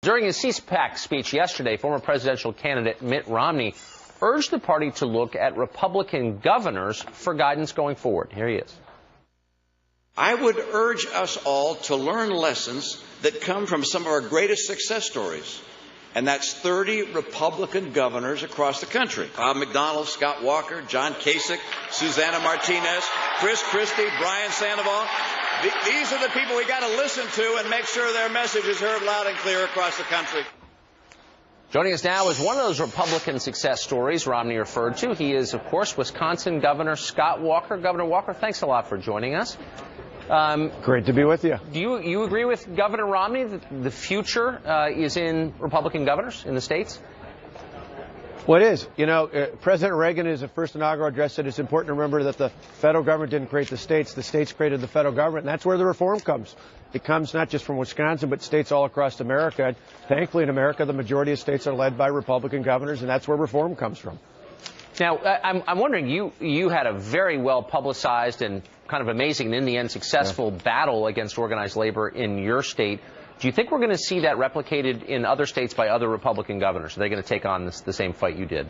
During his CPAC speech yesterday, former presidential candidate Mitt Romney urged the party to look at Republican governors for guidance going forward. Here he is. I would urge us all to learn lessons that come from some of our greatest success stories. And that's 30 Republican governors across the country. Bob McDonnell, Scott Walker, John Kasich, Susana Martinez, Chris Christie, Brian Sandoval. These are the people we got to listen to and make sure their message is heard loud and clear across the country. Joining us now is one of those Republican success stories Romney referred to. He is, of course, Wisconsin Governor Scott Walker. Governor Walker, thanks a lot for joining us. Great to be with you. Do you agree with Governor Romney that the future is in Republican governors in the states? Well, it is. You know, President Reagan, in his first inaugural address, said it's important to remember that the federal government didn't create the states created the federal government, and that's where the reform comes. It comes not just from Wisconsin, but states all across America. Thankfully, in America, the majority of states are led by Republican governors, and that's where reform comes from. Now, I'm wondering, you had a very well-publicized and kind of amazing and in the end successful battle against organized labor in your state. Do you think we're going to see that replicated in other states by other Republican governors? Are they going to take on the same fight you did?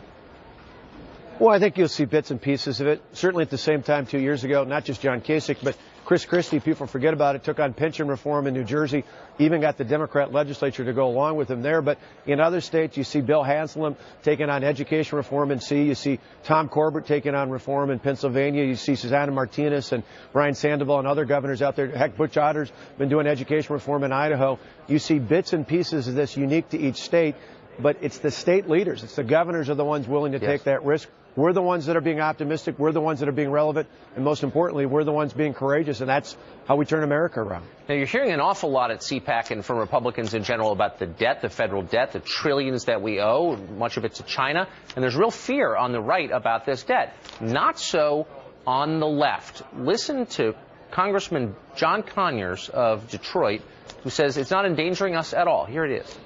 Well, I think you'll see bits and pieces of it. Certainly at the same time 2 years ago, not just John Kasich, but Chris Christie, people forget about it, took on pension reform in New Jersey, even got the Democrat legislature to go along with him there. But in other states, you see Bill Haslam taking on education reform in C. You see Tom Corbett taking on reform in Pennsylvania. You see Susana Martinez and Brian Sandoval and other governors out there. Heck, Butch Otter's been doing education reform in Idaho. You see bits and pieces of this unique to each state, but it's the state leaders. It's the governors are the ones willing to take that risk. We're the ones that are being optimistic. We're the ones that are being relevant. And most importantly, we're the ones being courageous. And that's how we turn America around. Now, you're hearing an awful lot at CPAC and from Republicans in general about the debt, the federal debt, the trillions that we owe, much of it to China. And there's real fear on the right about this debt. Not so on the left. Listen to Congressman John Conyers of Detroit, who says it's not endangering us at all. Here it is.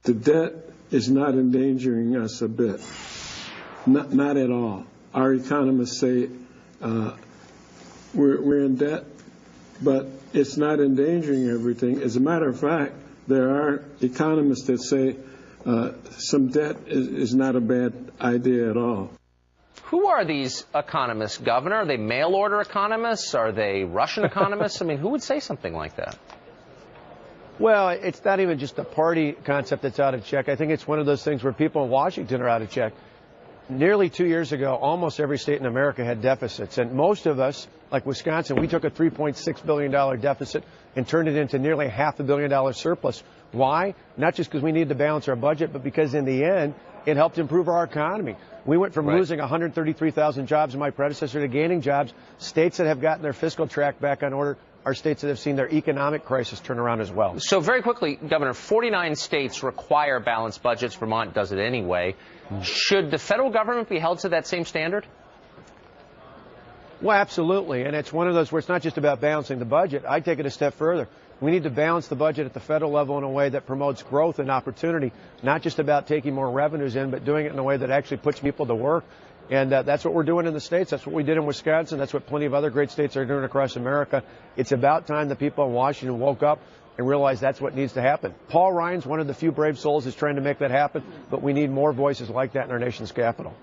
The debt is not endangering us a bit. Not at all. Our economists say we're in debt, but it's not endangering everything. As a matter of fact, there are economists that say some debt is not a bad idea at all. Who are these economists, Governor? Are they mail-order economists? Are they Russian economists? I mean, who would say something like that? Well, it's not even just a party concept that's out of check. I think it's one of those things where people in Washington are out of check. Nearly 2 years ago, almost every state in America had deficits. And most of us, like Wisconsin, we took a $3.6 billion deficit and turned it into nearly $500 million surplus. Why? Not just because we needed to balance our budget, but because in the end, it helped improve our economy. We went from losing 133,000 jobs in my predecessor to gaining jobs. States that have gotten their fiscal tract back on order are states that have seen their economic crisis turn around as well. So very quickly, Governor, 49 states require balanced budgets. Vermont does it anyway. Should the federal government be held to that same standard? Well, absolutely. And it's one of those where it's not just about balancing the budget. I take it a step further. We need to balance the budget at the federal level in a way that promotes growth and opportunity, not just about taking more revenues in, but doing it in a way that actually puts people to work. And that's what we're doing in the states. That's what we did in Wisconsin. That's what plenty of other great states are doing across America. It's about time the people in Washington woke up and realized that's what needs to happen. Paul Ryan's one of the few brave souls who's trying to make that happen, but we need more voices like that in our nation's capital.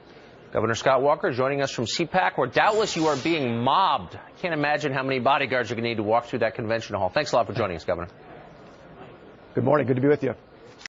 Governor Scott Walker joining us from CPAC, where doubtless you are being mobbed. I can't imagine how many bodyguards you're going to need to walk through that convention hall. Thanks a lot for joining us, Governor. Good morning. Good to be with you.